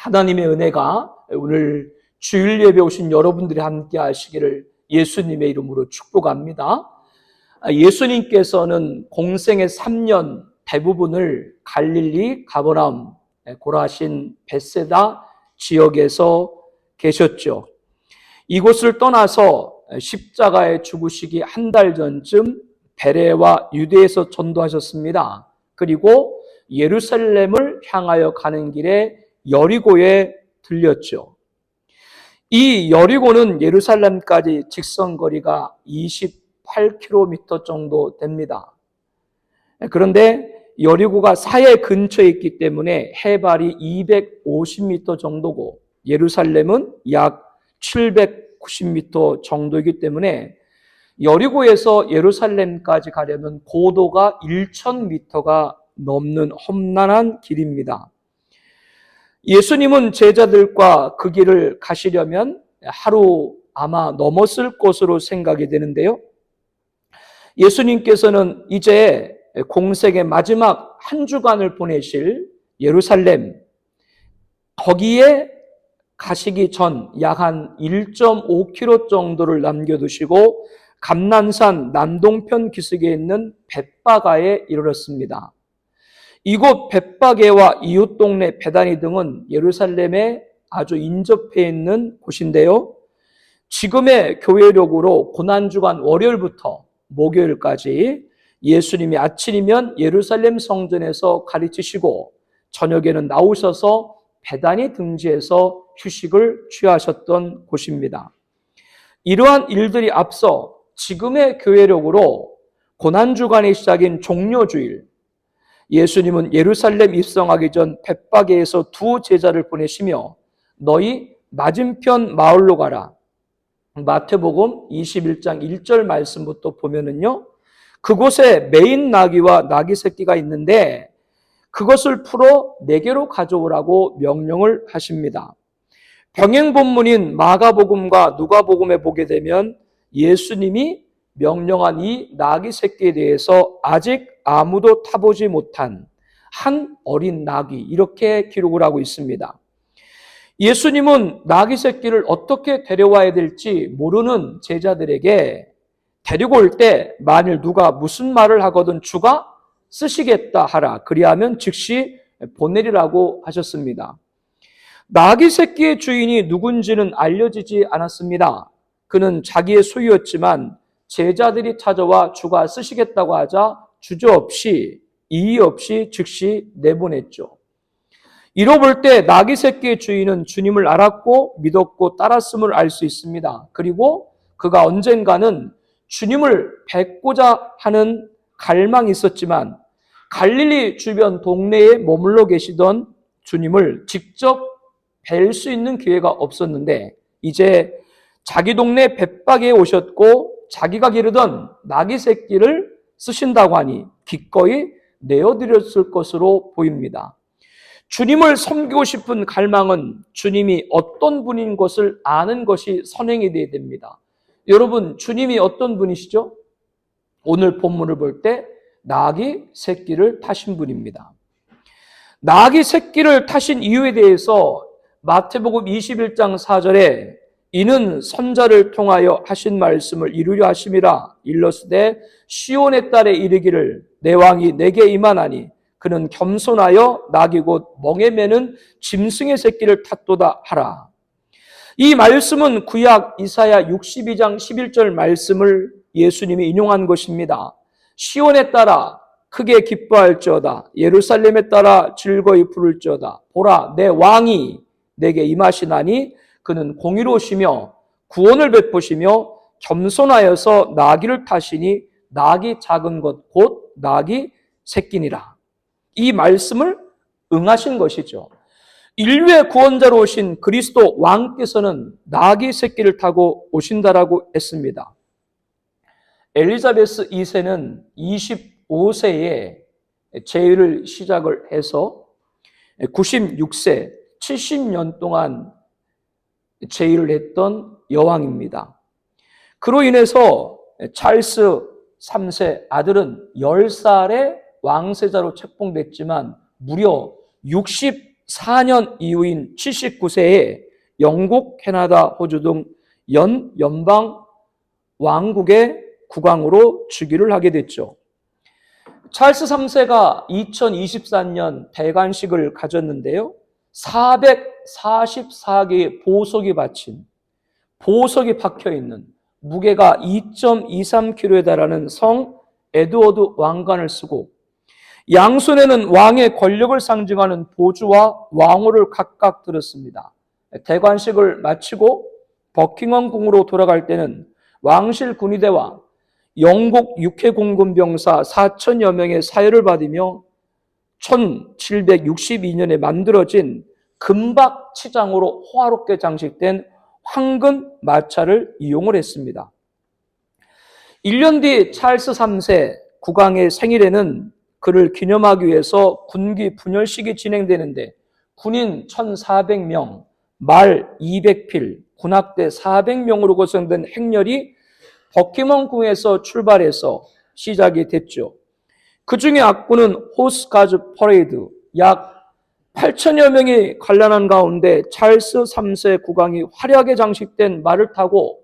하나님의 은혜가 오늘 주일 예배 오신 여러분들이 함께 하시기를 예수님의 이름으로 축복합니다. 예수님께서는 공생의 3년 대부분을 갈릴리, 가버나움, 고라신, 벳세다 지역에서 계셨죠. 이곳을 떠나서 십자가에 죽으시기 한 달 전쯤 베레와 유대에서 전도하셨습니다. 그리고 예루살렘을 향하여 가는 길에 여리고에 들렸죠. 이 여리고는 예루살렘까지 직선거리가 28km 정도 됩니다. 그런데 여리고가 사해 근처에 있기 때문에 해발이 250m 정도고 예루살렘은 약 790m 정도이기 때문에 여리고에서 예루살렘까지 가려면 고도가 1000m가 넘는 험난한 길입니다. 예수님은 제자들과 그 길을 가시려면 하루 아마 넘었을 것으로 생각이 되는데요. 예수님께서는 이제 공생의 마지막 한 주간을 보내실 예루살렘, 거기에 가시기 전 약 한 1.5km 정도를 남겨두시고 감난산 남동편 기슭에 있는 벳바가에 이르렀습니다. 이곳 벳바게와 이웃 동네 베다니 등은 예루살렘에 아주 인접해 있는 곳인데요. 지금의 교회력으로 고난주간 월요일부터 목요일까지 예수님이 아침이면 예루살렘 성전에서 가르치시고 저녁에는 나오셔서 베다니 등지에서 휴식을 취하셨던 곳입니다. 이러한 일들이 앞서 지금의 교회력으로 고난주간의 시작인 종려주일, 예수님은 예루살렘 입성하기 전 벳바게에서 두 제자를 보내시며 너희 맞은편 마을로 가라. 마태복음 21장 1절 말씀부터 보면은요, 그곳에 매인 나귀와 나귀 새끼가 있는데 그것을 풀어 내게로 가져오라고 명령을 하십니다. 병행 본문인 마가복음과 누가복음에 보게 되면 예수님이 명령한 이 나귀 새끼에 대해서 아직 아무도 타보지 못한 한 어린 나귀, 이렇게 기록을 하고 있습니다. 예수님은 나귀 새끼를 어떻게 데려와야 될지 모르는 제자들에게 데리고 올 때 만일 누가 무슨 말을 하거든 주가 쓰시겠다 하라. 그리하면 즉시 보내리라고 하셨습니다. 나귀 새끼의 주인이 누군지는 알려지지 않았습니다. 그는 자기의 소유였지만 제자들이 찾아와 주가 쓰시겠다고 하자 주저없이 이의 없이 즉시 내보냈죠. 이로 볼 때 나귀 새끼의 주인은 주님을 알았고 믿었고 따랐음을 알 수 있습니다. 그리고 그가 언젠가는 주님을 뵙고자 하는 갈망이 있었지만 갈릴리 주변 동네에 머물러 계시던 주님을 직접 뵐 수 있는 기회가 없었는데 이제 자기 동네 벳바게에 오셨고 자기가 기르던 나귀 새끼를 쓰신다고 하니 기꺼이 내어드렸을 것으로 보입니다. 주님을 섬기고 싶은 갈망은 주님이 어떤 분인 것을 아는 것이 선행이 되어야 됩니다. 여러분, 주님이 어떤 분이시죠? 오늘 본문을 볼 때 나귀 새끼를 타신 분입니다. 나귀 새끼를 타신 이유에 대해서 마태복음 21장 4절에 이는 선자를 통하여 하신 말씀을 이루려 하심이라 일러스되 시온의 딸에 이르기를 내 왕이 내게 임하나니 그는 겸손하여 나귀 곧 멍에 매는 짐승의 새끼를 탔도다 하라. 이 말씀은 구약 이사야 62장 11절 말씀을 예수님이 인용한 것입니다. 시온에 따라 크게 기뻐할지어다. 예루살렘에 따라 즐거이 부를지어다. 보라, 내 왕이 내게 임하시나니 그는 공의로우시며 구원을 베푸시며 겸손하여서 나귀를 타시니 나귀 작은 것 곧 나귀 새끼니라. 이 말씀을 응하신 것이죠. 인류의 구원자로 오신 그리스도 왕께서는 나귀 새끼를 타고 오신다라고 했습니다. 엘리자베스 2세는 25세에 제위를 시작을 해서 96세 70년 동안 제위를 했던 여왕입니다. 그로 인해서 찰스 3세 아들은 10살에 왕세자로 책봉됐지만 무려 4년 이후인 79세에 영국, 캐나다, 호주 등 연방 왕국의 국왕으로 즉위를 하게 됐죠. 찰스 3세가 2024년 대관식을 가졌는데요. 444개의 보석이 박혀있는 무게가 2.23kg에 달하는 성 에드워드 왕관을 쓰고 양손에는 왕의 권력을 상징하는 보주와 왕호를 각각 들었습니다. 대관식을 마치고 버킹엄 궁으로 돌아갈 때는 왕실 군의대와 영국 육해공군병사 4천여 명의 사열을 받으며 1762년에 만들어진 금박 치장으로 호화롭게 장식된 황금 마차를 이용을 했습니다. 1년 뒤 찰스 3세 국왕의 생일에는 그를 기념하기 위해서 군기 분열식이 진행되는데 군인 1,400명, 말 200필, 군악대 400명으로 구성된 행렬이 버킹엄 궁에서 출발해서 시작이 됐죠. 그 중에 앞군은 호스 가즈 퍼레이드, 약 8천여 명이 관람한 가운데 찰스 3세 국왕이 화려하게 장식된 말을 타고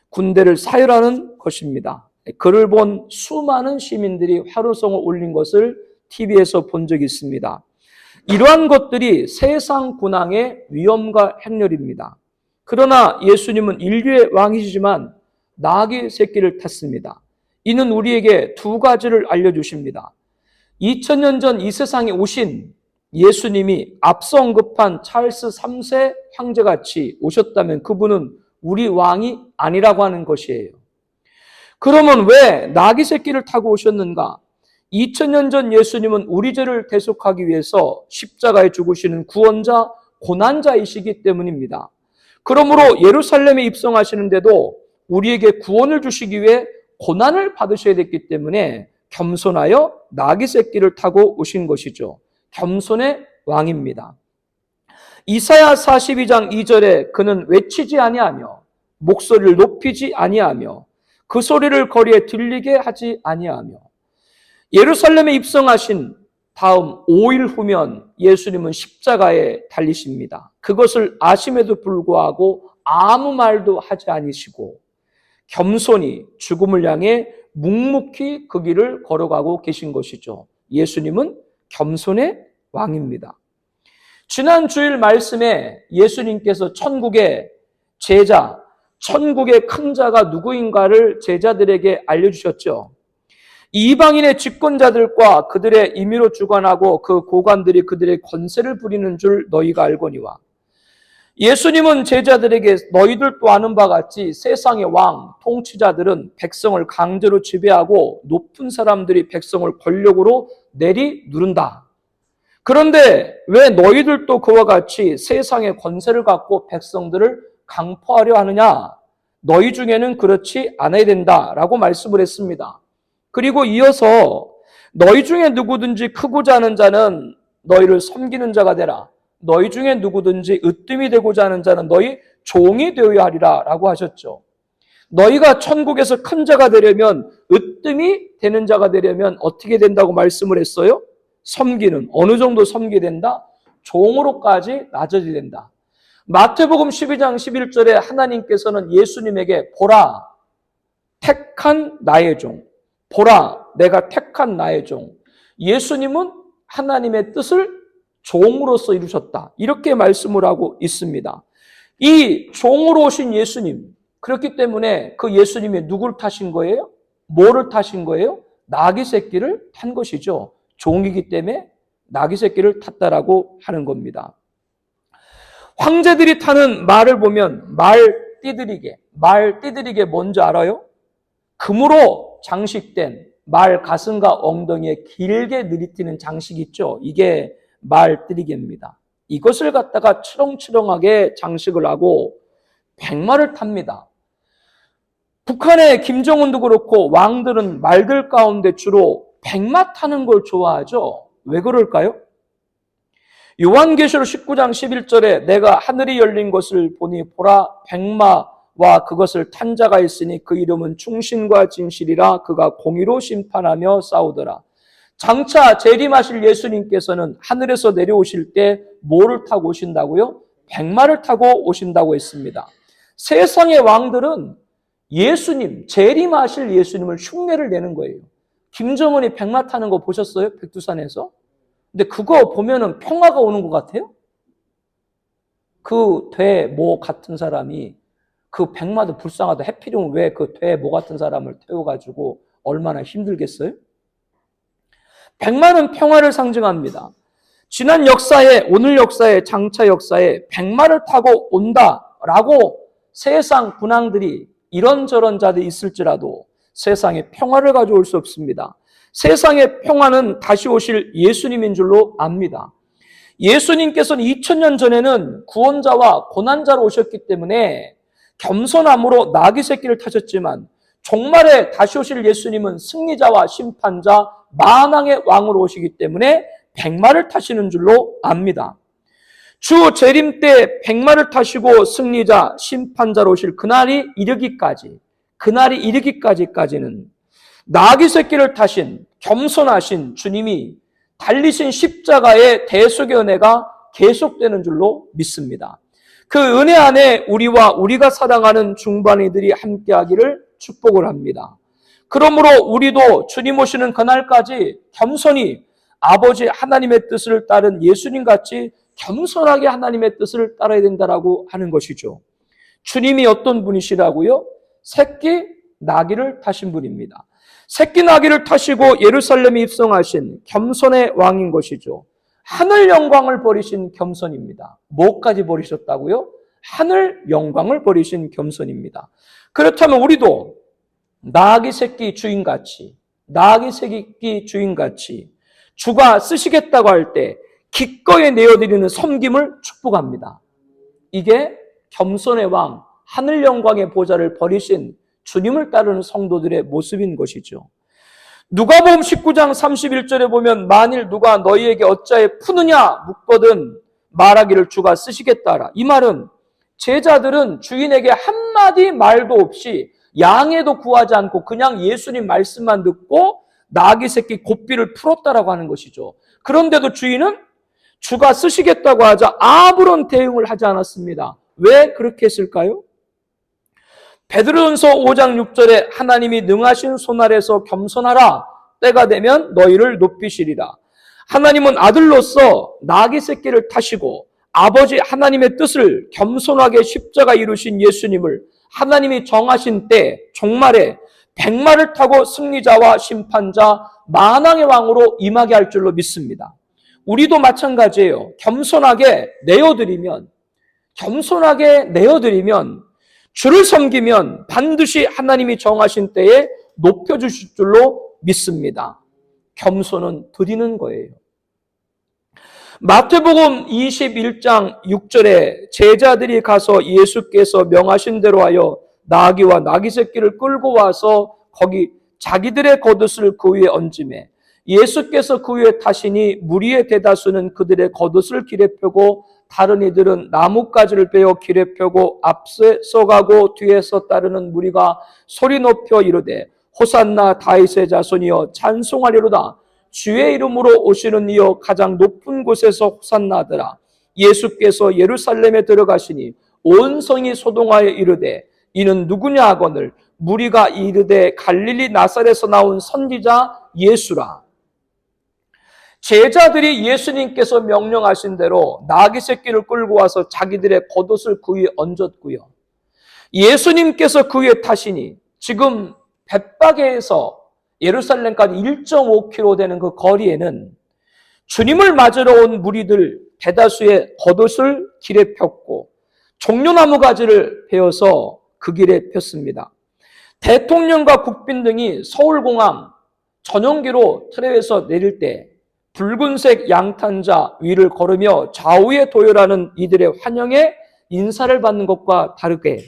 군대를 사열하는 것입니다. 그를 본 수많은 시민들이 화로성을 올린 것을 TV에서 본 적이 있습니다. 이러한 것들이 세상 군왕의 위엄과 행렬입니다. 그러나 예수님은 인류의 왕이시지만 나귀 새끼를 탔습니다. 이는 우리에게 두 가지를 알려주십니다. 2000년 전 이 세상에 오신 예수님이 앞서 언급한 찰스 3세 황제같이 오셨다면 그분은 우리 왕이 아니라고 하는 것이에요. 그러면 왜 나귀 새끼를 타고 오셨는가? 2000년 전 예수님은 우리 죄를 대속하기 위해서 십자가에 죽으시는 구원자, 고난자이시기 때문입니다. 그러므로 예루살렘에 입성하시는데도 우리에게 구원을 주시기 위해 고난을 받으셔야 됐기 때문에 겸손하여 나귀 새끼를 타고 오신 것이죠. 겸손의 왕입니다. 이사야 42장 2절에 그는 외치지 아니하며 목소리를 높이지 아니하며 그 소리를 거리에 들리게 하지 아니하며 예루살렘에 입성하신 다음 5일 후면 예수님은 십자가에 달리십니다. 그것을 아심에도 불구하고 아무 말도 하지 않으시고 겸손히 죽음을 향해 묵묵히 그 길을 걸어가고 계신 것이죠. 예수님은 겸손의 왕입니다. 지난 주일 말씀에 예수님께서 천국의 제자, 천국의 큰 자가 누구인가를 제자들에게 알려주셨죠. 이방인의 집권자들과 그들의 임의로 주관하고 그 고관들이 그들의 권세를 부리는 줄 너희가 알거니와 예수님은 제자들에게 너희들도 아는 바 같이 세상의 왕, 통치자들은 백성을 강제로 지배하고 높은 사람들이 백성을 권력으로 내리누른다. 그런데 왜 너희들도 그와 같이 세상의 권세를 갖고 백성들을 강포하려 하느냐? 너희 중에는 그렇지 않아야 된다라고 말씀을 했습니다. 그리고 이어서 너희 중에 누구든지 크고자 하는 자는 너희를 섬기는 자가 되라. 너희 중에 누구든지 으뜸이 되고자 하는 자는 너희 종이 되어야 하리라 라고 하셨죠. 너희가 천국에서 큰 자가 되려면, 으뜸이 되는 자가 되려면 어떻게 된다고 말씀을 했어요? 섬기는, 어느 정도 섬기게 된다? 종으로까지 낮아져야 된다. 마태복음 12장 11절에 하나님께서는 예수님에게 보라, 택한 나의 종, 보라, 내가 택한 나의 종. 예수님은 하나님의 뜻을 종으로서 이루셨다. 이렇게 말씀을 하고 있습니다. 이 종으로 오신 예수님, 그렇기 때문에 그 예수님이 누굴 타신 거예요? 뭐를 타신 거예요? 나귀 새끼를 탄 것이죠. 종이기 때문에 나귀 새끼를 탔다라고 하는 겁니다. 황제들이 타는 말을 보면 말 띠들이게 뭔지 알아요? 금으로 장식된 말 가슴과 엉덩이에 길게 내리띠는 장식이 있죠. 이게 말띠리개입니다. 이것을 갖다가 치렁치렁하게 장식을 하고 백마를 탑니다. 북한의 김정은도 그렇고 왕들은 말들 가운데 주로 백마 타는 걸 좋아하죠. 왜 그럴까요? 요한계시록 19장 11절에 내가 하늘이 열린 것을 보니 보라 백마와 그것을 탄 자가 있으니 그 이름은 충신과 진실이라 그가 공의로 심판하며 싸우더라. 장차 재림하실 예수님께서는 하늘에서 내려오실 때 뭐를 타고 오신다고요? 백마를 타고 오신다고 했습니다. 세상의 왕들은 예수님, 재림하실 예수님을 흉내를 내는 거예요. 김정은이 백마 타는 거 보셨어요? 백두산에서? 근데 그거 보면은 평화가 오는 것 같아요? 그 대모 같은 사람이 그 백마도 불쌍하다. 해필이면 왜 그 대모 같은 사람을 태워가지고 얼마나 힘들겠어요? 백마는 평화를 상징합니다. 지난 역사에, 오늘 역사에, 장차 역사에 백마를 타고 온다라고 세상 군왕들이 이런저런 자들이 있을지라도 세상에 평화를 가져올 수 없습니다. 세상의 평화는 다시 오실 예수님인 줄로 압니다. 예수님께서는 2000년 전에는 구원자와 고난자로 오셨기 때문에 겸손함으로 나귀 새끼를 타셨지만 종말에 다시 오실 예수님은 승리자와 심판자, 만왕의 왕으로 오시기 때문에 백마를 타시는 줄로 압니다. 주 재림 때 백마를 타시고 승리자, 심판자로 오실 그날이 이르기까지는 나귀 새끼를 타신 겸손하신 주님이 달리신 십자가의 대속의 은혜가 계속되는 줄로 믿습니다. 그 은혜 안에 우리가 사랑하는 중반이들이 함께하기를 축복을 합니다. 그러므로 우리도 주님 오시는 그날까지 겸손히 아버지 하나님의 뜻을 따른 예수님같이 겸손하게 하나님의 뜻을 따라야 된다라고 하는 것이죠. 주님이 어떤 분이시라고요? 새끼 나귀를 타신 분입니다. 새끼 나귀를 타시고 예루살렘에 입성하신 겸손의 왕인 것이죠. 하늘 영광을 버리신 겸손입니다. 뭐까지 버리셨다고요? 하늘 영광을 버리신 겸손입니다. 그렇다면 우리도 나귀 새끼 주인같이 주가 쓰시겠다고 할 때 기꺼이 내어드리는 섬김을 축복합니다. 이게 겸손의 왕, 하늘 영광의 보좌를 버리신 주님을 따르는 성도들의 모습인 것이죠. 누가복음 19장 31절에 보면 만일 누가 너희에게 어찌하여 푸느냐 묻거든 말하기를 주가 쓰시겠다라. 이 말은 제자들은 주인에게 한마디 말도 없이 양해도 구하지 않고 그냥 예수님 말씀만 듣고 나귀 새끼 고삐를 풀었다라고 하는 것이죠. 그런데도 주인은 주가 쓰시겠다고 하자 아무런 대응을 하지 않았습니다. 왜 그렇게 했을까요? 베드로전서 5장 6절에 하나님이 능하신 손 아래서 겸손하라. 때가 되면 너희를 높이시리라. 하나님은 아들로서 나귀 새끼를 타시고 아버지 하나님의 뜻을 겸손하게 십자가 이루신 예수님을 하나님이 정하신 때 종말에 백마를 타고 승리자와 심판자 만왕의 왕으로 임하게 할 줄로 믿습니다. 우리도 마찬가지예요. 겸손하게 내어드리면 주를 섬기면 반드시 하나님이 정하신 때에 높여주실 줄로 믿습니다. 겸손은 드리는 거예요. 마태복음 21장 6절에 제자들이 가서 예수께서 명하신 대로 하여 나귀와 나귀 새끼를 끌고 와서 거기 자기들의 겉옷을 그 위에 얹으매 예수께서 그 위에 타시니 무리의 대다수는 그들의 겉옷을 길에 펴고 다른 이들은 나뭇가지를 베어 길에 펴고 앞서 가고 뒤에서 따르는 무리가 소리 높여 이르되 호산나 다윗의 자손이여 찬송하리로다. 주의 이름으로 오시는 이여 가장 높은 곳에서 호산나더라. 예수께서 예루살렘에 들어가시니 온 성이 소동하여 이르되 이는 누구냐 하거늘 무리가 이르되 갈릴리 나사렛에서 나온 선지자 예수라. 제자들이 예수님께서 명령하신 대로 나귀 새끼를 끌고 와서 자기들의 겉옷을 그 위에 얹었고요. 예수님께서 그 위에 타시니 지금 벳바게에서 예루살렘까지 1.5km 되는 그 거리에는 주님을 맞으러 온 무리들 대다수의 겉옷을 길에 폈고 종려나무 가지를 베어서 그 길에 폈습니다. 대통령과 국빈 등이 서울공항 전용기로 트램에서 내릴 때 붉은색 양탄자 위를 걸으며 좌우에 도열하는 이들의 환영에 인사를 받는 것과 다르게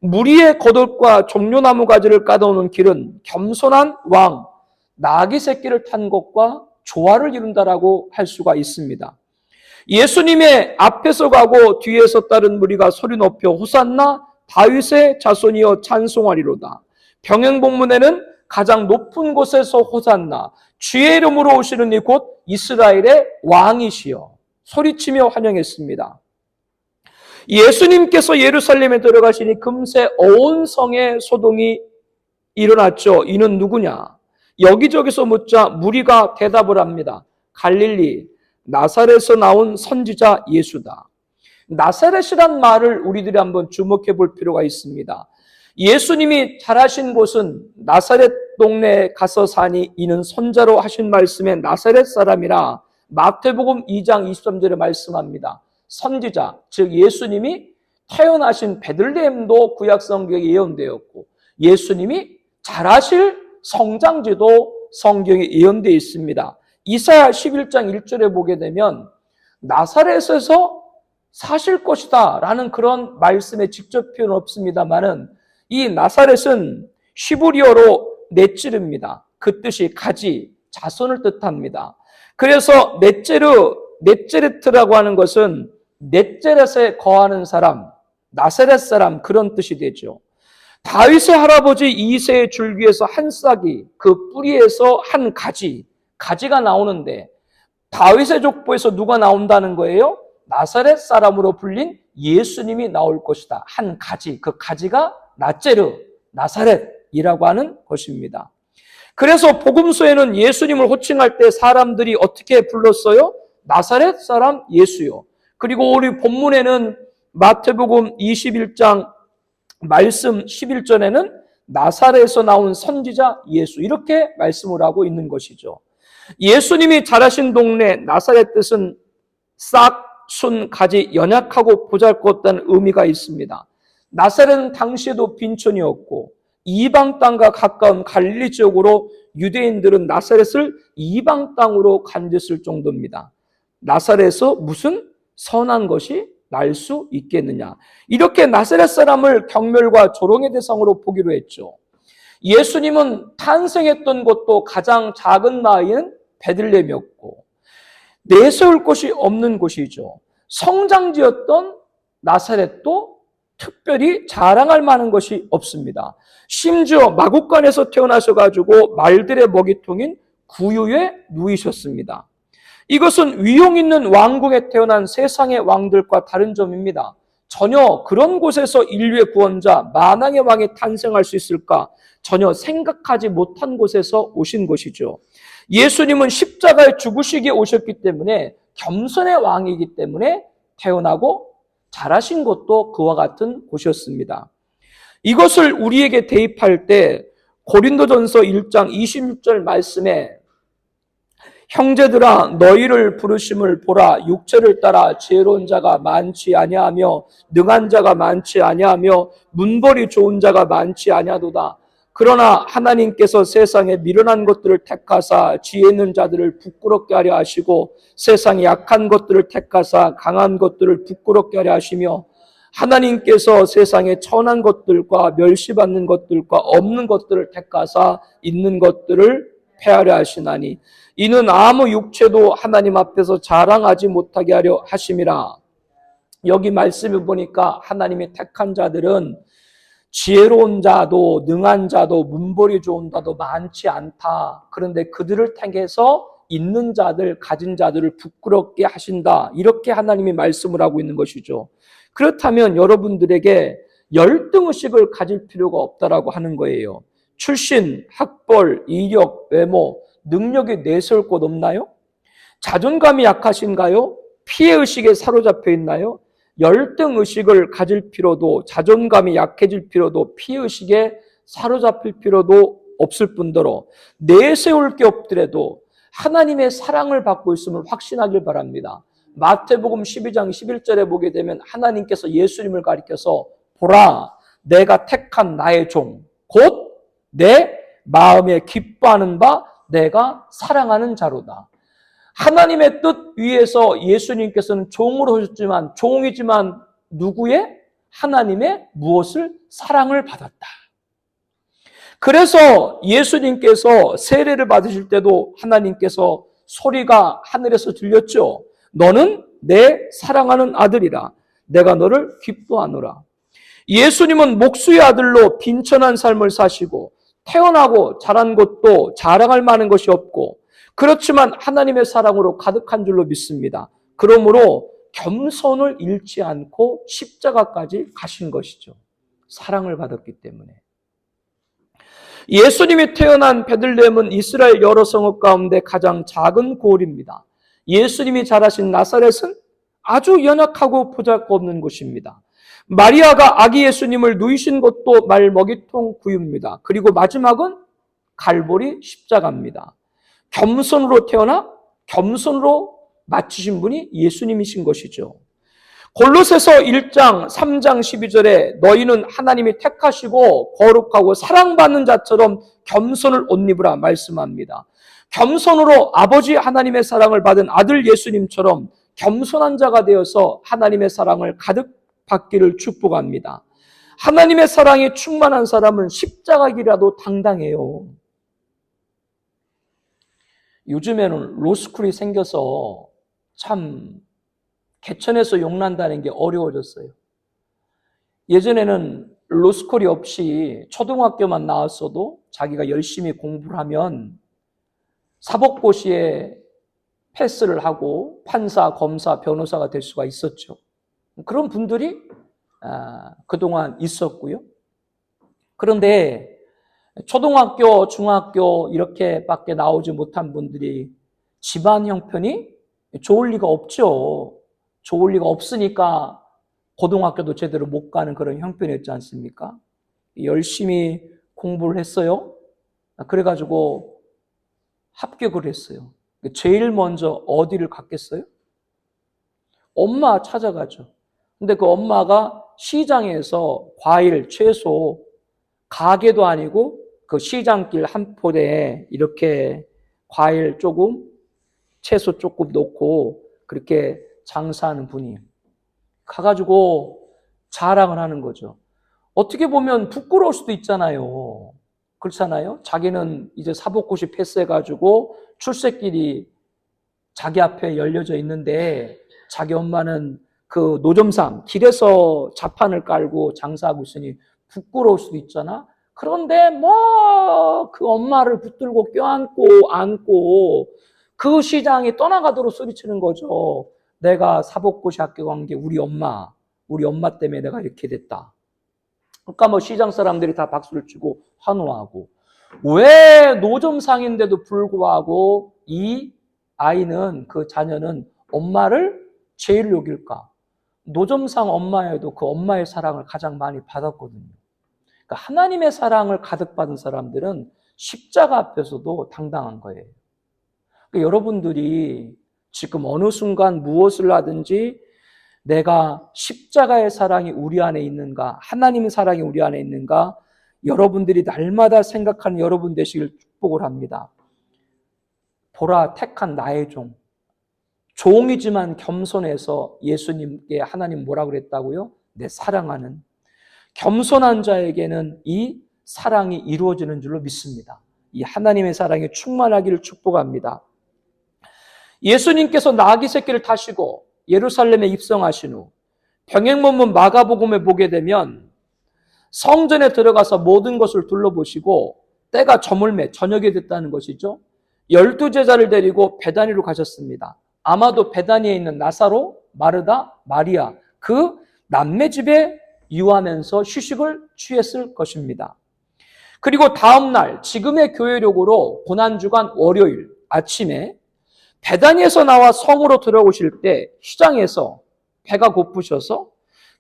무리의 겉옷과 종려나무 가지를 까다오는 길은 겸손한 왕, 나귀 새끼를 탄 것과 조화를 이룬다라고 할 수가 있습니다. 예수님의 앞에서 가고 뒤에서 따른 무리가 소리 높여 호산나 다윗의 자손이여 찬송하리로다. 병행복문에는 가장 높은 곳에서 호산나, 주의 이름으로 오시는 이 곧 이스라엘의 왕이시여 소리치며 환영했습니다. 예수님께서 예루살렘에 들어가시니 금세 온 성에 소동이 일어났죠. 이는 누구냐? 여기저기서 묻자 무리가 대답을 합니다. 갈릴리 나사렛에서 나온 선지자 예수다. 나사렛이란 말을 우리들이 한번 주목해 볼 필요가 있습니다. 예수님이 자라신 곳은 나사렛 동네에 가서 사니 이는 손자로 하신 말씀에 나사렛 사람이라 마태복음 2장 23절에 말씀합니다. 선지자, 즉 예수님이 태어나신 베들레헴도 구약 성경에 예언되었고 예수님이 자라실 성장지도 성경에 예언되어 있습니다. 이사야 11장 1절에 보게 되면 나사렛에서 사실 것이다 라는 그런 말씀에 직접 표현 없습니다만은 이 나사렛은 히브리어로 넷지르입니다. 그 뜻이 가지, 자손을 뜻합니다. 그래서 넷제르트라고 하는 것은 넷제렛에 거하는 사람, 나사렛 사람 그런 뜻이 되죠. 다윗의 할아버지 이새의 줄기에서 한 싹이, 그 뿌리에서 한 가지가 나오는데 다윗의 족보에서 누가 나온다는 거예요? 나사렛 사람으로 불린 예수님이 나올 것이다. 한 가지, 그 가지가 나사렛이라고 하는 것입니다. 그래서 복음서에는 예수님을 호칭할 때 사람들이 어떻게 불렀어요? 나사렛 사람 예수요. 그리고 우리 본문에는 마태복음 21장 말씀 11절에는 나사렛에서 나온 선지자 예수 이렇게 말씀을 하고 있는 것이죠. 예수님이 자라신 동네 나사렛 뜻은 싹, 순, 가지, 연약하고 보잘것없다는 의미가 있습니다. 나사렛은 당시에도 빈촌이었고 이방 땅과 가까운 갈릴리 지역으로 유대인들은 나사렛을 이방 땅으로 간주했을 정도입니다. 나사렛에서 무슨 선한 것이 날 수 있겠느냐. 이렇게 나사렛 사람을 경멸과 조롱의 대상으로 보기로 했죠. 예수님은 탄생했던 곳도 가장 작은 나이는 베들레헴이었고 내세울 곳이 없는 곳이죠. 성장지였던 나사렛도 특별히 자랑할 만한 것이 없습니다. 심지어 마구간에서 태어나셔가지고 말들의 먹이통인 구유에 누이셨습니다. 이것은 위용 있는 왕궁에 태어난 세상의 왕들과 다른 점입니다. 전혀 그런 곳에서 인류의 구원자, 만왕의 왕이 탄생할 수 있을까? 전혀 생각하지 못한 곳에서 오신 것이죠. 예수님은 십자가에 죽으시기에 오셨기 때문에 겸손의 왕이기 때문에 태어나고 자라신 곳도 그와 같은 곳이었습니다. 이것을 우리에게 대입할 때 고린도전서 1장 26절 말씀에 형제들아 너희를 부르심을 보라 육체를 따라 지혜로운 자가 많지 아니하며 능한 자가 많지 아니하며 문벌이 좋은 자가 많지 아니하도다. 그러나 하나님께서 세상에 미련한 것들을 택하사 지혜 있는 자들을 부끄럽게 하려 하시고 세상에 약한 것들을 택하사 강한 것들을 부끄럽게 하려 하시며 하나님께서 세상에 천한 것들과 멸시받는 것들과 없는 것들을 택하사 있는 것들을 폐하려 하시나니 이는 아무 육체도 하나님 앞에서 자랑하지 못하게 하려 하심이라. 여기 말씀을 보니까 하나님의 택한 자들은 지혜로운 자도 능한 자도 문벌이 좋은 자도 많지 않다. 그런데 그들을 택해서 있는 자들, 가진 자들을 부끄럽게 하신다. 이렇게 하나님이 말씀을 하고 있는 것이죠. 그렇다면 여러분들에게 열등의식을 가질 필요가 없다라고 하는 거예요. 출신, 학벌, 이력, 외모, 능력이 내세울 곳 없나요? 자존감이 약하신가요? 피해의식에 사로잡혀 있나요? 열등의식을 가질 필요도, 자존감이 약해질 필요도, 피해의식에 사로잡힐 필요도 없을 뿐더러 내세울 게 없더라도 하나님의 사랑을 받고 있음을 확신하길 바랍니다. 마태복음 12장 11절에 보게 되면 하나님께서 예수님을 가리켜서 보라 내가 택한 나의 종 곧 내 마음에 기뻐하는 바 내가 사랑하는 자로다. 하나님의 뜻 위에서 예수님께서는 종으로 오셨지만 종이지만 누구의? 하나님의 무엇을? 사랑을 받았다. 그래서 예수님께서 세례를 받으실 때도 하나님께서 소리가 하늘에서 들렸죠. 너는 내 사랑하는 아들이라 내가 너를 기뻐하노라. 예수님은 목수의 아들로 빈천한 삶을 사시고 태어나고 자란 것도 자랑할 만한 것이 없고, 그렇지만 하나님의 사랑으로 가득한 줄로 믿습니다. 그러므로 겸손을 잃지 않고 십자가까지 가신 것이죠. 사랑을 받았기 때문에. 예수님이 태어난 베들레헴은 이스라엘 여러 성읍 가운데 가장 작은 고을입니다. 예수님이 자라신 나사렛은 아주 연약하고 보잘것없는 곳입니다. 마리아가 아기 예수님을 누이신 것도 말먹이통 구유입니다. 그리고 마지막은 갈보리 십자가입니다. 겸손으로 태어나 겸손으로 마치신 분이 예수님이신 것이죠. 골로새서 1장 3장 12절에 너희는 하나님이 택하시고 거룩하고 사랑받는 자처럼 겸손을 옷 입으라 말씀합니다. 겸손으로 아버지 하나님의 사랑을 받은 아들 예수님처럼 겸손한 자가 되어서 하나님의 사랑을 가득 받기를 축복합니다. 하나님의 사랑이 충만한 사람은 십자가기라도 당당해요. 요즘에는 로스쿨이 생겨서 참 개천에서 용난다는 게 어려워졌어요. 예전에는 로스쿨이 없이 초등학교만 나왔어도 자기가 열심히 공부를 하면 사법고시에 패스를 하고 판사, 검사, 변호사가 될 수가 있었죠. 그런 분들이 그동안 있었고요. 그런데 초등학교, 중학교 이렇게밖에 나오지 못한 분들이 집안 형편이 좋을 리가 없죠. 좋을 리가 없으니까 고등학교도 제대로 못 가는 그런 형편이었지 않습니까? 열심히 공부를 했어요. 그래가지고 합격을 했어요. 제일 먼저 어디를 갔겠어요? 엄마 찾아가죠. 근데 그 엄마가 시장에서 과일, 채소, 가게도 아니고 그 시장길 한 포대에 이렇게 과일 조금, 채소 조금 놓고 그렇게 장사하는 분이 가가지고 자랑을 하는 거죠. 어떻게 보면 부끄러울 수도 있잖아요. 그렇잖아요. 자기는 이제 사법고시 패스해가지고 출세길이 자기 앞에 열려져 있는데 자기 엄마는 그 노점상 길에서 자판을 깔고 장사하고 있으니 부끄러울 수도 있잖아. 그런데 뭐 그 엄마를 붙들고 껴안고 안고 그 시장이 떠나가도록 소리치는 거죠. 내가 사법고시 합격한 게 우리 엄마 때문에 내가 이렇게 됐다. 그러니까 뭐 시장 사람들이 다 박수를 치고 환호하고, 왜 노점상인데도 불구하고 이 아이는, 그 자녀는 엄마를 제일 여길까? 노점상 엄마여도 그 엄마의 사랑을 가장 많이 받았거든요. 그러니까 하나님의 사랑을 가득 받은 사람들은 십자가 앞에서도 당당한 거예요. 그러니까 여러분들이 지금 어느 순간 무엇을 하든지 내가 십자가의 사랑이 우리 안에 있는가, 하나님의 사랑이 우리 안에 있는가, 여러분들이 날마다 생각하는 여러분 되시길 축복을 합니다. 보라, 택한 나의 종. 종이지만 겸손해서 예수님께 하나님 뭐라고 그랬다고요? 내 사랑하는. 겸손한 자에게는 이 사랑이 이루어지는 줄로 믿습니다. 이 하나님의 사랑이 충만하기를 축복합니다. 예수님께서 나귀 새끼를 타시고 예루살렘에 입성하신 후 병행문문 마가복음에 보게 되면 성전에 들어가서 모든 것을 둘러보시고 때가 저물매 저녁이 됐다는 것이죠. 12제자를 데리고 베다니로 가셨습니다. 아마도 베다니에 있는 나사로, 마르다, 마리아 그 남매 집에 유하면서 휴식을 취했을 것입니다. 그리고 다음 날 지금의 교회력으로 고난주간 월요일 아침에 베다니에서 나와 성으로 들어오실 때 시장에서 배가 고프셔서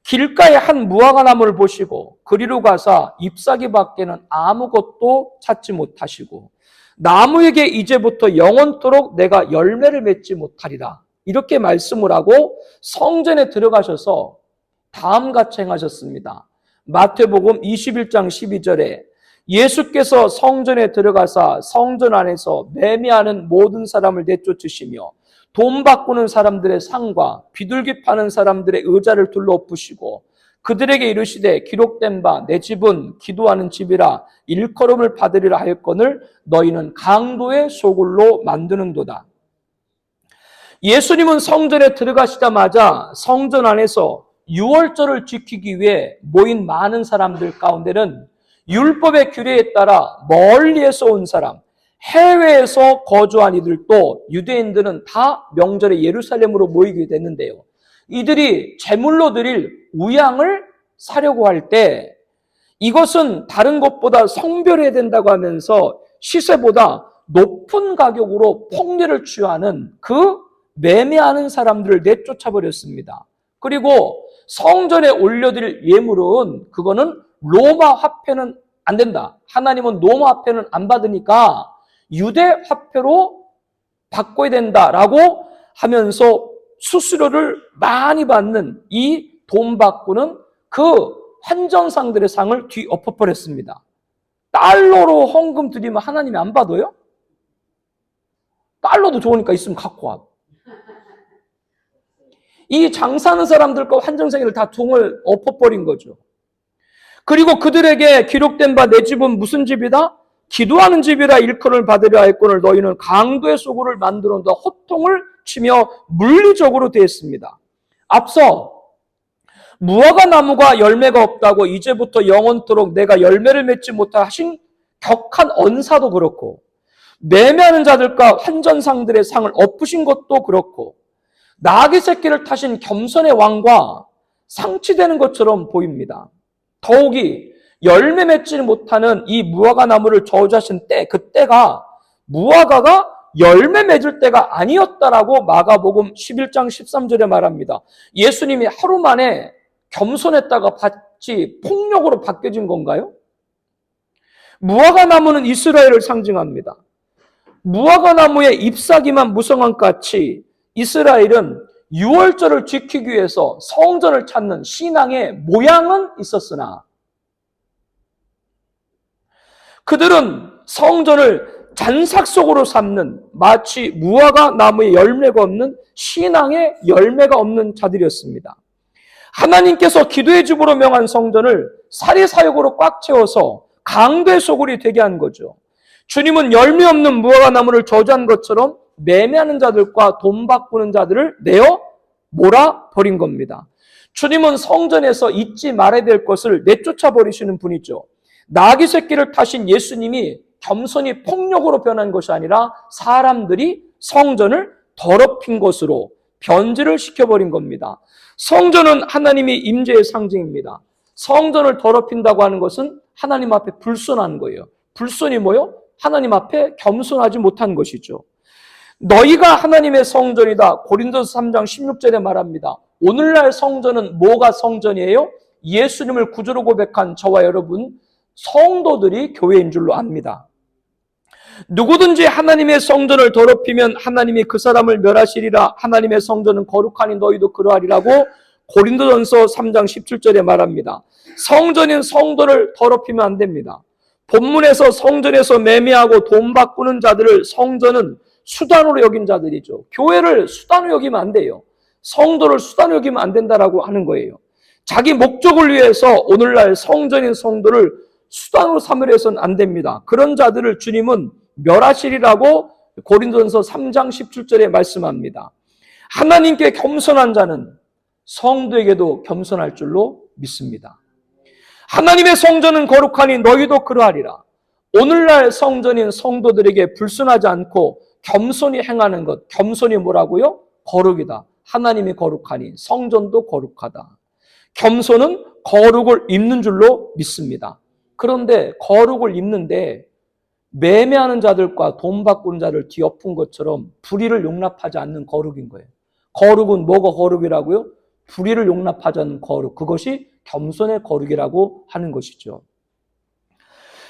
길가에 한 무화과나무를 보시고 그리로 가서 잎사귀 밖에는 아무것도 찾지 못하시고 나무에게 이제부터 영원토록 내가 열매를 맺지 못하리라 이렇게 말씀을 하고 성전에 들어가셔서 다음같이 행하셨습니다. 마태복음 21장 12절에 예수께서 성전에 들어가사 성전 안에서 매매하는 모든 사람을 내쫓으시며 돈 바꾸는 사람들의 상과 비둘기 파는 사람들의 의자를 둘러엎으시고 그들에게 이르시되 기록된 바 내 집은 기도하는 집이라 일컬음을 받으리라 하였거늘 너희는 강도의 소굴로 만드는도다. 예수님은 성전에 들어가시자마자 성전 안에서 유월절을 지키기 위해 모인 많은 사람들 가운데는 율법의 규례에 따라 멀리에서 온 사람, 해외에서 거주한 이들도 유대인들은 다 명절에 예루살렘으로 모이게 됐는데요. 이들이 제물로 드릴 우양을 사려고 할 때 이것은 다른 것보다 성별해야 된다고 하면서 시세보다 높은 가격으로 폭리를 취하는 그 매매하는 사람들을 내쫓아 버렸습니다. 그리고 성전에 올려드릴 예물은 그거는 로마 화폐는 안 된다. 하나님은 로마 화폐는 안 받으니까 유대 화폐로 바꿔야 된다라고 하면서 수수료를 많이 받는 이 돈 바꾸는 그 환전상들의 상을 뒤엎어버렸습니다. 달러로 헌금 드리면 하나님이 안 받아요? 달러도 좋으니까 있으면 갖고 와. 이 장사하는 사람들과 환전생을 다 등을 엎어버린 거죠. 그리고 그들에게 기록된 바 내 집은 무슨 집이다? 기도하는 집이라 일컬음을 받으려 했거늘 너희는 강도의 소굴을 만들어 놓아 호통을 치며 물리적으로 대했습니다. 앞서 무화과 나무가 열매가 없다고 이제부터 영원토록 내가 열매를 맺지 못하 하신 격한 언사도 그렇고 매매하는 자들과 환전상들의 상을 엎으신 것도 그렇고 나귀 새끼를 타신 겸손의 왕과 상치되는 것처럼 보입니다. 더욱이 열매 맺지 못하는 이 무화과 나무를 저주하신 때, 그때가 무화과가 열매 맺을 때가 아니었다라고 마가복음 11장 13절에 말합니다. 예수님이 하루 만에 겸손했다가 같이 폭력으로 바뀌어진 건가요? 무화과 나무는 이스라엘을 상징합니다. 무화과 나무의 잎사귀만 무성한 같이 이스라엘은 유월절을 지키기 위해서 성전을 찾는 신앙의 모양은 있었으나 그들은 성전을 잔삭 속으로 삼는 마치 무화과 나무의 열매가 없는 신앙의 열매가 없는 자들이었습니다. 하나님께서 기도의 집으로 명한 성전을 사리사욕으로 꽉 채워서 강도의 소굴이 되게 한 거죠. 주님은 열매 없는 무화과 나무를 저주한 것처럼 매매하는 자들과 돈 바꾸는 자들을 내어 몰아버린 겁니다. 주님은 성전에서 잊지 말아야 될 것을 내쫓아 버리시는 분이죠. 나귀 새끼를 타신 예수님이 겸손히 폭력으로 변한 것이 아니라 사람들이 성전을 더럽힌 것으로 변질을 시켜버린 겁니다. 성전은 하나님의 임재의 상징입니다. 성전을 더럽힌다고 하는 것은 하나님 앞에 불손한 거예요. 불손이 뭐요? 하나님 앞에 겸손하지 못한 것이죠. 너희가 하나님의 성전이다. 고린도서 3장 16절에 말합니다. 오늘날 성전은 뭐가 성전이에요? 예수님을 구주로 고백한 저와 여러분 성도들이 교회인 줄로 압니다. 누구든지 하나님의 성전을 더럽히면 하나님이 그 사람을 멸하시리라. 하나님의 성전은 거룩하니 너희도 그러하리라고 고린도전서 3장 17절에 말합니다. 성전인 성도를 더럽히면 안 됩니다. 본문에서 성전에서 매매하고 돈 바꾸는 자들을 성전은 수단으로 여긴 자들이죠. 교회를 수단으로 여기면 안 돼요. 성도를 수단으로 여기면 안 된다라고 하는 거예요. 자기 목적을 위해서 오늘날 성전인 성도를 수단으로 삼으려 해서는 안 됩니다. 그런 자들을 주님은 멸하시리라고 고린도전서 3장 17절에 말씀합니다. 하나님께 겸손한 자는 성도에게도 겸손할 줄로 믿습니다. 하나님의 성전은 거룩하니 너희도 그러하리라. 오늘날 성전인 성도들에게 불순하지 않고 겸손히 행하는 것, 겸손이 뭐라고요? 거룩이다. 하나님이 거룩하니 성전도 거룩하다. 겸손은 거룩을 입는 줄로 믿습니다. 그런데 거룩을 입는데 매매하는 자들과 돈 바꾸는 자를 뒤엎은 것처럼 불의를 용납하지 않는 거룩인 거예요. 거룩은 뭐가 거룩이라고요? 불의를 용납하지 않는 거룩. 그것이 겸손의 거룩이라고 하는 것이죠.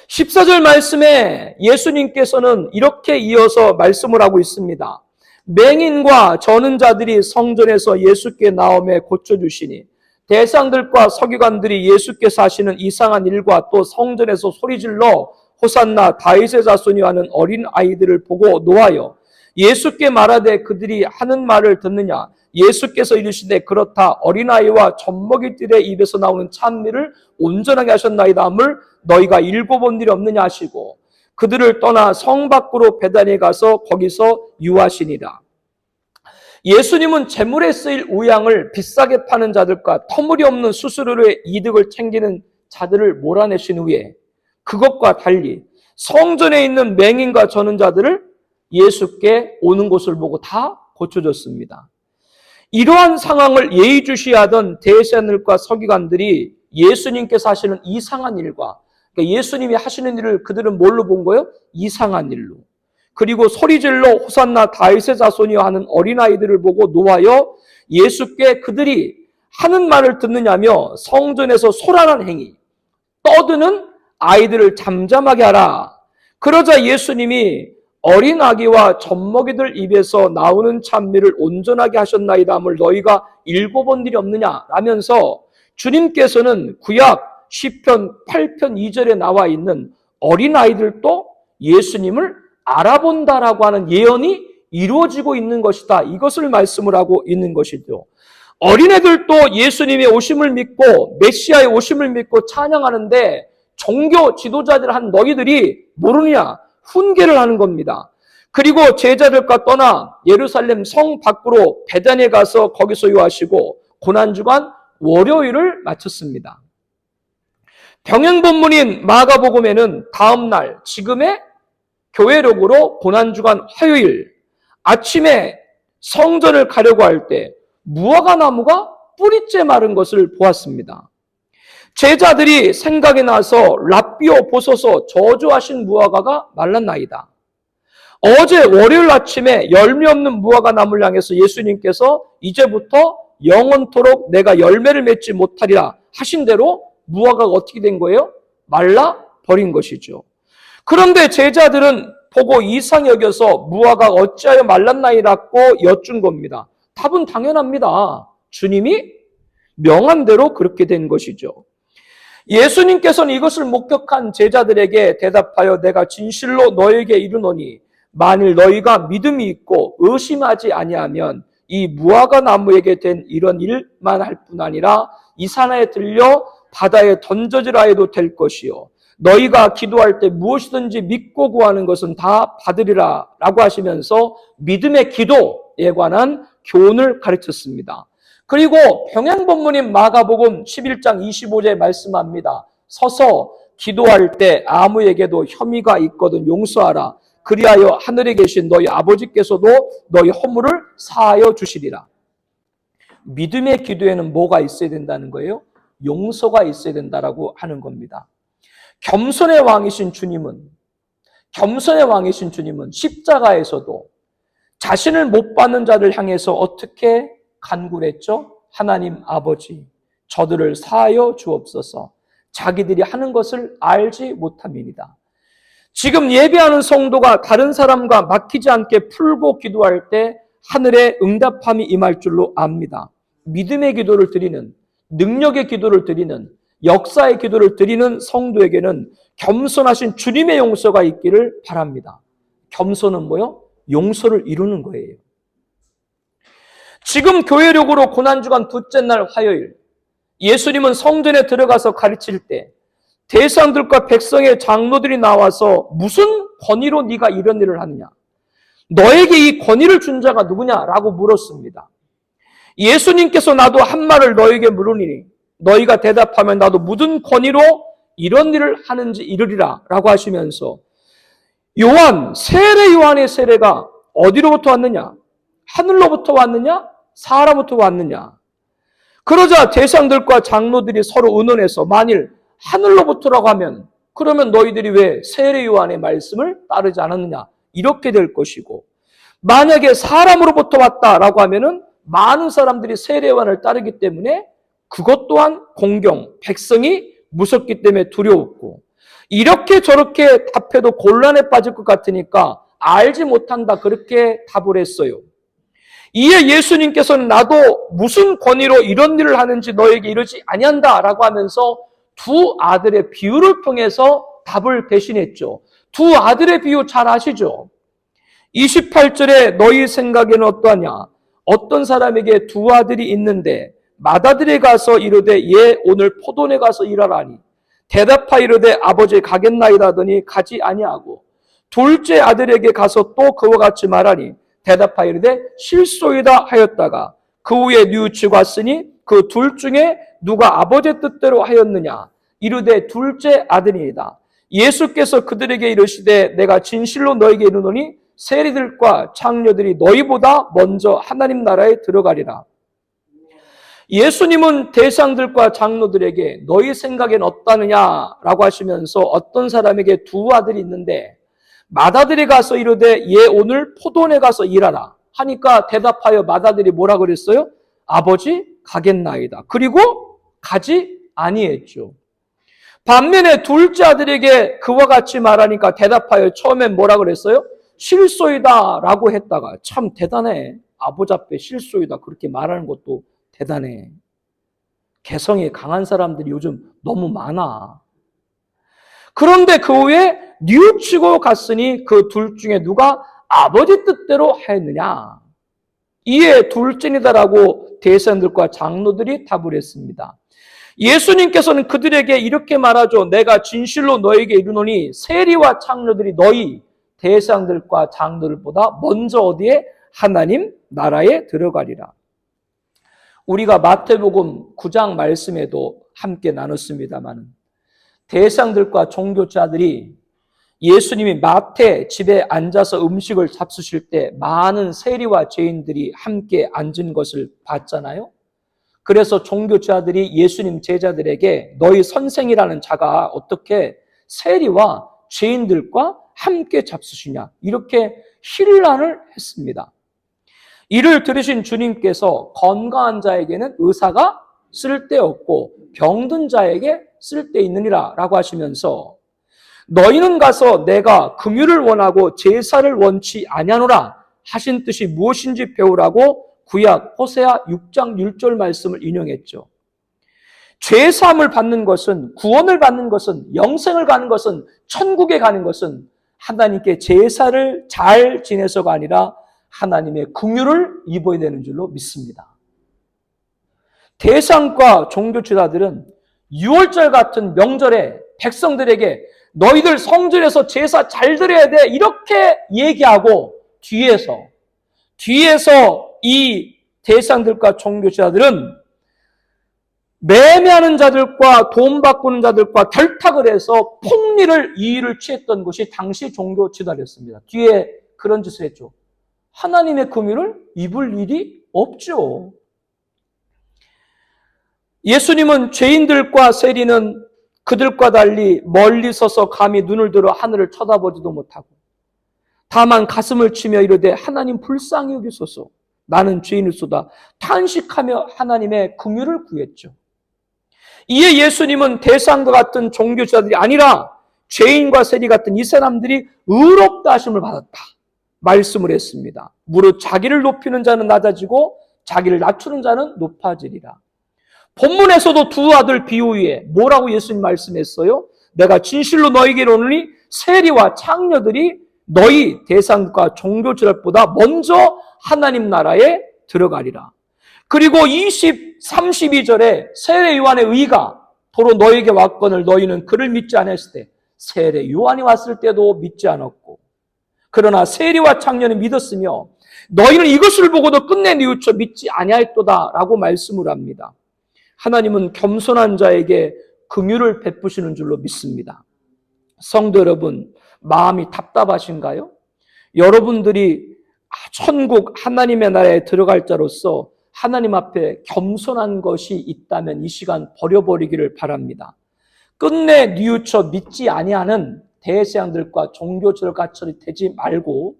14절 말씀에 예수님께서는 이렇게 이어서 말씀을 하고 있습니다. 맹인과 저는 자들이 성전에서 예수께 나오매 고쳐주시니 대상들과 서기관들이 예수께서 하시는 이상한 일과 또 성전에서 소리질러 호산나 다윗의 자손이 하는 어린 아이들을 보고 노하여 예수께 말하되 그들이 하는 말을 듣느냐. 예수께서 이르시되 그렇다. 어린아이와 젖먹이들의 입에서 나오는 찬미를 온전하게 하셨나이다 함을 너희가 읽어본 일이 없느냐 하시고 그들을 떠나 성 밖으로 베다니에 가서 거기서 유하시니라. 예수님은 재물에 쓰일 우양을 비싸게 파는 자들과 터무니없는 수수료의 이득을 챙기는 자들을 몰아내신 후에 그것과 달리 성전에 있는 맹인과 저는 자들을 예수께 오는 것을 보고 다 고쳐줬습니다. 이러한 상황을 예의주시하던 대제사장들과 서기관들이 예수님께서 하시는 이상한 일과, 그러니까 예수님이 하시는 일을 그들은 뭘로 본 거예요? 이상한 일로. 그리고 소리질러 호산나 다윗의 자손이여 하는 어린아이들을 보고 노하여 예수께 그들이 하는 말을 듣느냐며 성전에서 소란한 행위, 떠드는 아이들을 잠잠하게 하라. 그러자 예수님이 어린 아기와 젖먹이들 입에서 나오는 찬미를 온전하게 하셨나이다 함을 너희가 읽어본 일이 없느냐 라면서 주님께서는 구약 시편 8편 2절에 나와 있는 어린아이들도 예수님을 알아본다라고 하는 예언이 이루어지고 있는 것이다. 이것을 말씀을 하고 있는 것이죠. 어린애들도 예수님의 오심을 믿고 메시아의 오심을 믿고 찬양하는데 종교 지도자들 한 너희들이 모르느냐? 훈계를 하는 겁니다. 그리고 제자들과 떠나 예루살렘 성 밖으로 베단에 가서 거기서 요하시고 고난주간 월요일을 마쳤습니다. 병행본문인 마가복음에는 다음 날 지금의 교회력으로 고난주간 화요일 아침에 성전을 가려고 할 때 무화과 나무가 뿌리째 마른 것을 보았습니다. 제자들이 생각이 나서 랍비오 보소서 저주하신 무화과가 말랐나이다. 어제 월요일 아침에 열매 없는 무화과 나무를 향해서 예수님께서 이제부터 영원토록 내가 열매를 맺지 못하리라 하신 대로 무화과가 어떻게 된 거예요? 말라 버린 것이죠. 그런데 제자들은 보고 이상히 여겨서 무화과가 어찌하여 말랐나이라고 여쭌 겁니다. 답은 당연합니다. 주님이 명한 대로 그렇게 된 것이죠. 예수님께서는 이것을 목격한 제자들에게 대답하여 내가 진실로 너에게 이르노니 만일 너희가 믿음이 있고 의심하지 아니하면 이 무화과 나무에게 된 이런 일만 할 뿐 아니라 이 산에 들려 바다에 던져지라 해도 될 것이요 너희가 기도할 때 무엇이든지 믿고 구하는 것은 다 받으리라 라고 하시면서 믿음의 기도에 관한 교훈을 가르쳤습니다. 그리고 병행본문인 마가복음 11장 25절에 말씀합니다. 서서 기도할 때 아무에게도 혐의가 있거든 용서하라. 그리하여 하늘에 계신 너희 아버지께서도 너희 허물을 사하여 주시리라. 믿음의 기도에는 뭐가 있어야 된다는 거예요? 용서가 있어야 된다라고 하는 겁니다. 겸손의 왕이신 주님은 십자가에서도 자신을 못 받는 자를 향해서 어떻게 간구했죠? 하나님 아버지, 저들을 사하여 주옵소서. 자기들이 하는 것을 알지 못함이니이다. 지금 예배하는 성도가 다른 사람과 막히지 않게 풀고 기도할 때 하늘의 응답함이 임할 줄로 압니다. 믿음의 기도를 드리는, 능력의 기도를 드리는, 역사의 기도를 드리는 성도에게는 겸손하신 주님의 용서가 있기를 바랍니다. 겸손은 뭐요? 용서를 이루는 거예요. 지금 교회력으로 고난주간 둘째 날 화요일 예수님은 성전에 들어가서 가르칠 때 대상들과 백성의 장로들이 나와서 무슨 권위로 네가 이런 일을 하느냐? 너에게 이 권위를 준 자가 누구냐라고 물었습니다. 예수님께서 나도 한 말을 너에게 물으니 너희가 대답하면 나도 무슨 권위로 이런 일을 하는지 이르리라 라고 하시면서 세례 요한의 세례가 어디로부터 왔느냐? 하늘로부터 왔느냐? 사람부터 왔느냐? 그러자 대상들과 장로들이 서로 의논해서 만일 하늘로부터라고 하면 그러면 너희들이 왜 세례 요한의 말씀을 따르지 않았느냐? 이렇게 될 것이고 만약에 사람으로부터 왔다라고 하면은 많은 사람들이 세례 요한을 따르기 때문에 그것 또한 공경, 백성이 무섭기 때문에 두려웠고 이렇게 저렇게 답해도 곤란에 빠질 것 같으니까 알지 못한다 그렇게 답을 했어요. 이에 예수님께서는 나도 무슨 권위로 이런 일을 하는지 너에게 이르지 아니한다라고 하면서 두 아들의 비유를 통해서 답을 대신했죠. 두 아들의 비유 잘 아시죠? 28절에 너희 생각에는 어떠하냐? 어떤 사람에게 두 아들이 있는데 맏아들에 가서 이르되 얘 오늘 포도원에 가서 일하라니 대답하여 이르되 아버지 가겠나이다 하더니 가지 아니하고 둘째 아들에게 가서 또 그와 같이 말하니 대답하여 이르되 실소이다 하였다가 그 후에 뉘우치고 왔으니 그 둘 중에 누가 아버지의 뜻대로 하였느냐 이르되 둘째 아들이니이다. 예수께서 그들에게 이르시되 내가 진실로 너에게 이르노니 세리들과 창녀들이 너희보다 먼저 하나님 나라에 들어가리라. 예수님은 대상들과 장로들에게 너희 생각엔 어떠느냐라고 하시면서 어떤 사람에게 두 아들이 있는데 맏아들이 가서 이르되 얘 오늘 포도원에 가서 일하라 하니까 대답하여 맏아들이 뭐라 그랬어요? 아버지 가겠나이다. 그리고 가지 아니했죠. 반면에 둘째 아들에게 그와 같이 말하니까 대답하여 처음엔 뭐라 그랬어요? 실소이다 라고 했다가 참 대단해. 아버지 앞에 실소이다 그렇게 말하는 것도 대단해. 개성이 강한 사람들이 요즘 너무 많아. 그런데 그 후에 뉘우치고 갔으니 그 둘 중에 누가 아버지 뜻대로 하였느냐? 이에 둘째니다라고 대사들과 장로들이 답을 했습니다. 예수님께서는 그들에게 이렇게 말하죠. 내가 진실로 너에게 이르노니 세리와 창녀들이 너희 대상들과 장로들보다 먼저 어디에? 하나님 나라에 들어가리라. 우리가 마태복음 9장 말씀에도 함께 나눴습니다만 대상들과 종교자들이 예수님이 마태 집에 앉아서 음식을 잡수실 때 많은 세리와 죄인들이 함께 앉은 것을 봤잖아요. 그래서 종교자들이 예수님 제자들에게 너희 선생이라는 자가 어떻게 세리와 죄인들과 함께 잡수시냐 이렇게 hir난을 했습니다. 이를 들으신 주님께서 건강한 자에게는 의사가 쓸데없고 병든 자에게 쓸데있느니라 라고 하시면서 너희는 가서 내가 긍휼을 원하고 제사를 원치 아니하노라 하신 뜻이 무엇인지 배우라고 구약 호세아 6장 1절 말씀을 인용했죠. 죄사함을 받는 것은 구원을 받는 것은 영생을 가는 것은 천국에 가는 것은 하나님께 제사를 잘 지내서가 아니라 하나님의 긍휼을 입어야 되는 줄로 믿습니다. 대상과 종교지도자들은 6월절 같은 명절에 백성들에게 너희들 성전에서 제사 잘 드려야 돼 이렇게 얘기하고 뒤에서 이 대상들과 종교지도자들은 매매하는 자들과 돈 바꾸는 자들과 결탁을 해서 폭리를 이의를 취했던 것이 당시 종교 지도자였습니다. 뒤에 그런 짓을 했죠. 하나님의 긍휼을 입을 일이 없죠. 예수님은 죄인들과 세리는 그들과 달리 멀리 서서 감히 눈을 들어 하늘을 쳐다보지도 못하고 다만 가슴을 치며 이르되 하나님 불쌍히 여기소서 나는 죄인일소다 탄식하며 하나님의 긍휼을 구했죠. 이에 예수님은 대상과 같은 종교자들이 아니라 죄인과 세리 같은 이 사람들이 의롭다 하심을 받았다 말씀을 했습니다. 무릇 자기를 높이는 자는 낮아지고 자기를 낮추는 자는 높아지리라. 본문에서도 두 아들 비유에 뭐라고 예수님 말씀했어요? 내가 진실로 너에게 이르노니 세리와 창녀들이 너희 대상과 종교지도자보다 먼저 하나님 나라에 들어가리라. 그리고 32절에 세례 요한의 의가 도로 너에게 왔거늘 너희는 그를 믿지 않았을 때 세례 요한이 왔을 때도 믿지 않았고 그러나 세리와 창녀는 믿었으며 너희는 이것을 보고도 끝내 뉘우쳐 믿지 아니하였도다 라고 말씀을 합니다. 하나님은 겸손한 자에게 긍휼을 베푸시는 줄로 믿습니다. 성도 여러분, 마음이 답답하신가요? 여러분들이 천국 하나님의 나라에 들어갈 자로서 하나님 앞에 겸손한 것이 있다면 이 시간 버려버리기를 바랍니다. 끝내 뉘우쳐 믿지 아니하는 대세양들과 종교절가처럼 되지 말고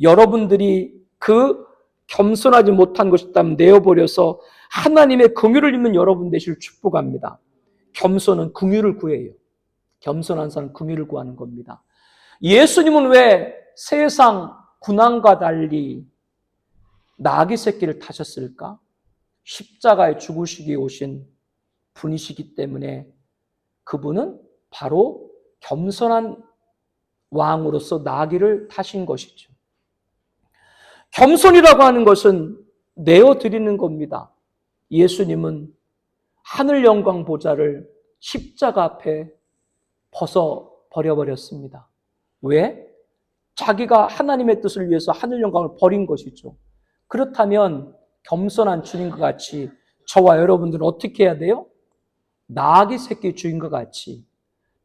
여러분들이 그 겸손하지 못한 것이 있다면 내어버려서 하나님의 긍휼을 입는 여러분 되시길 축복합니다. 겸손은 긍휼을 구해요. 겸손한 사람은 긍휼을 구하는 겁니다. 예수님은 왜 세상 군왕과 달리 나귀 새끼를 타셨을까? 십자가에 죽으시기 오신 분이시기 때문에 그분은 바로 겸손한 왕으로서 나귀를 타신 것이죠. 겸손이라고 하는 것은 내어드리는 겁니다. 예수님은 하늘 영광 보좌를 십자가 앞에 벗어 버려버렸습니다. 왜? 자기가 하나님의 뜻을 위해서 하늘 영광을 버린 것이죠. 그렇다면 겸손한 주님과 같이 저와 여러분들은 어떻게 해야 돼요? 나귀 새끼 주인과 같이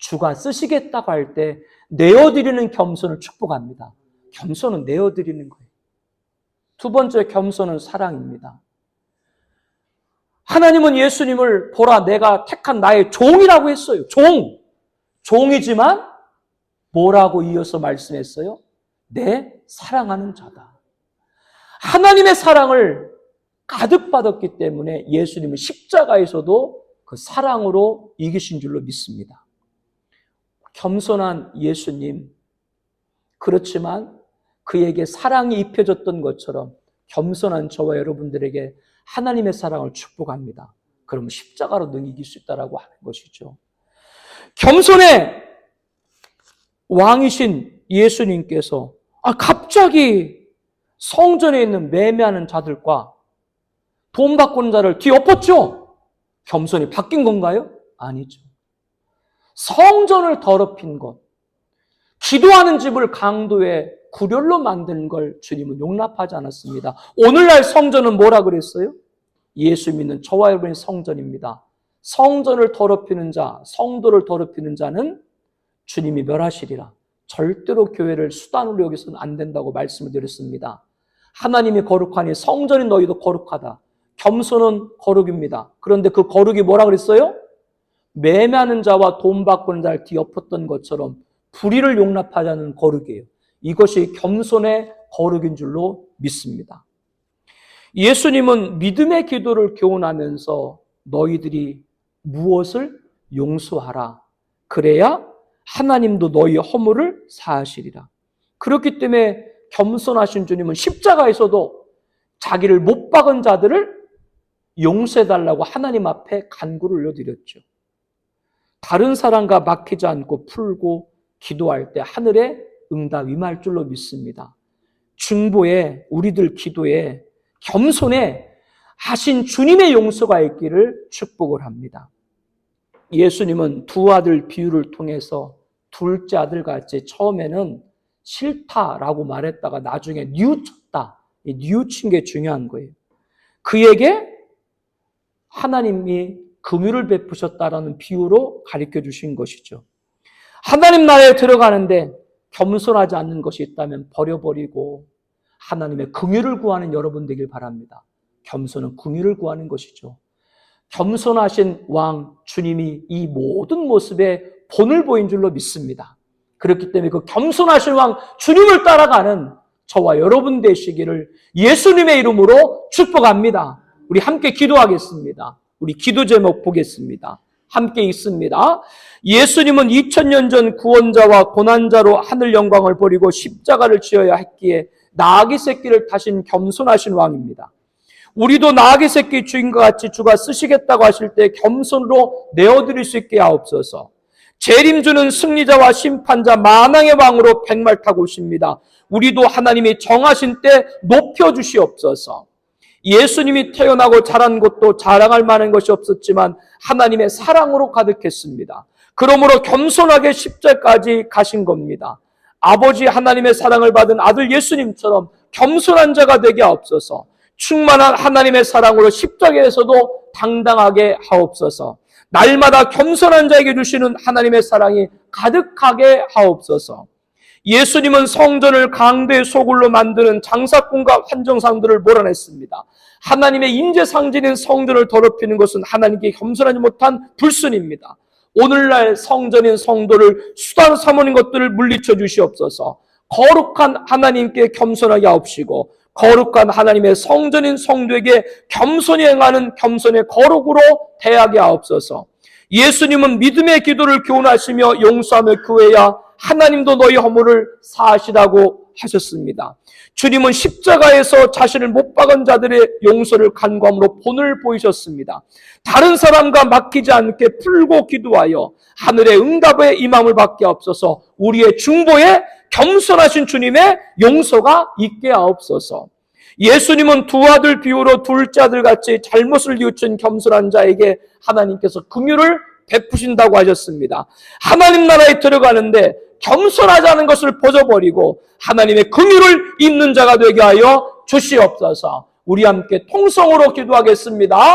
주가 쓰시겠다고 할 때 내어드리는 겸손을 축복합니다. 겸손은 내어드리는 거예요. 두 번째 겸손은 사랑입니다. 하나님은 예수님을 보라 내가 택한 나의 종이라고 했어요. 종이지만 뭐라고 이어서 말씀했어요? 내 사랑하는 자다. 하나님의 사랑을 가득 받았기 때문에 예수님은 십자가에서도 그 사랑으로 이기신 줄로 믿습니다. 겸손한 예수님, 그렇지만 그에게 사랑이 입혀졌던 것처럼 겸손한 저와 여러분들에게 하나님의 사랑을 축복합니다. 그럼 십자가로 능이길 수 있다라고 하는 것이죠. 겸손의 왕이신 예수님께서 갑자기 성전에 있는 매매하는 자들과 돈 바꾸는 자를 뒤엎었죠. 겸손이 바뀐 건가요? 아니죠. 성전을 더럽힌 것, 기도하는 집을 강도의 구렬로 만드는 걸 주님은 용납하지 않았습니다. 오늘날 성전은 뭐라 그랬어요? 예수 믿는 저와 여러분의 성전입니다. 성전을 더럽히는 자, 성도를 더럽히는 자는 주님이 멸하시리라. 절대로 교회를 수단으로 여기서는 안 된다고 말씀을 드렸습니다. 하나님이 거룩하니 성전인 너희도 거룩하다. 겸손은 거룩입니다. 그런데 그 거룩이 뭐라 그랬어요? 매매하는 자와 돈 바꾸는 자를 뒤엎었던 것처럼 불의를 용납하지 않는 거룩이에요. 이것이 겸손의 거룩인 줄로 믿습니다. 예수님은 믿음의 기도를 교훈하면서 너희들이 무엇을 용서하라. 그래야 하나님도 너희의 허물을 사하시리라. 그렇기 때문에 겸손하신 주님은 십자가에서도 자기를 못 박은 자들을 용서해달라고 하나님 앞에 간구를 올려드렸죠. 다른 사람과 막히지 않고 풀고 기도할 때 하늘에 응답 임할 줄로 믿습니다. 중보에 우리들 기도에 겸손에 하신 주님의 용서가 있기를 축복을 합니다. 예수님은 두 아들 비유를 통해서 둘째 아들같이 처음에는 싫다라고 말했다가 나중에 뉘우쳤다. 뉘우친 게 중요한 거예요. 그에게 하나님이 긍휼을 베푸셨다라는 비유로 가르쳐 주신 것이죠. 하나님 나라에 들어가는데 겸손하지 않는 것이 있다면 버려버리고 하나님의 긍휼을 구하는 여러분 되길 바랍니다. 겸손은 긍휼을 구하는 것이죠. 겸손하신 왕 주님이 이 모든 모습에 본을 보인 줄로 믿습니다. 그렇기 때문에 그 겸손하신 왕 주님을 따라가는 저와 여러분 되시기를 예수님의 이름으로 축복합니다. 우리 함께 기도하겠습니다. 우리 기도 제목 보겠습니다. 함께 읽습니다. 예수님은 2000년 전 구원자와 고난자로 하늘 영광을 버리고 십자가를 지어야 했기에 나아기 새끼를 타신 겸손하신 왕입니다. 우리도 나아기 새끼 주인과 같이 주가 쓰시겠다고 하실 때 겸손으로 내어드릴 수 있게 하옵소서. 재림주는 승리자와 심판자 만왕의 왕으로 백말 타고 오십니다. 우리도 하나님이 정하신 때 높여주시옵소서. 예수님이 태어나고 자란 곳도 자랑할 만한 것이 없었지만 하나님의 사랑으로 가득했습니다. 그러므로 겸손하게 십자가까지 가신 겁니다. 아버지 하나님의 사랑을 받은 아들 예수님처럼 겸손한 자가 되게 하옵소서. 충만한 하나님의 사랑으로 십자가에서도 당당하게 하옵소서. 날마다 겸손한 자에게 주시는 하나님의 사랑이 가득하게 하옵소서. 예수님은 성전을 강도의 소굴로 만드는 장사꾼과 환정상들을 몰아냈습니다. 하나님의 인재 상징인 성전을 더럽히는 것은 하나님께 겸손하지 못한 불순입니다. 오늘날 성전인 성도를 수단 삼는 것들을 물리쳐 주시옵소서. 거룩한 하나님께 겸손하게 하옵시고 거룩한 하나님의 성전인 성도에게 겸손히 행하는 겸손의 거룩으로 대하게 하옵소서. 예수님은 믿음의 기도를 교훈하시며 용서하며 구해야 하나님도 너희 허물을 사하시라고 하셨습니다. 주님은 십자가에서 자신을 못 박은 자들의 용서를 간구함으로 본을 보이셨습니다. 다른 사람과 막히지 않게 풀고 기도하여 하늘의 응답에 임함을 받게 하옵소서. 우리의 중보에 겸손하신 주님의 용서가 있게 하옵소서. 예수님은 두 아들 비유로 둘째 아들같이 잘못을 뉘우친 겸손한 자에게 하나님께서 긍휼을 베푸신다고 하셨습니다. 하나님 나라에 들어가는데 겸손하지 않은 것을 벗어버리고 하나님의 긍휼을 입는 자가 되게 하여 주시옵소서. 우리 함께 통성으로 기도하겠습니다.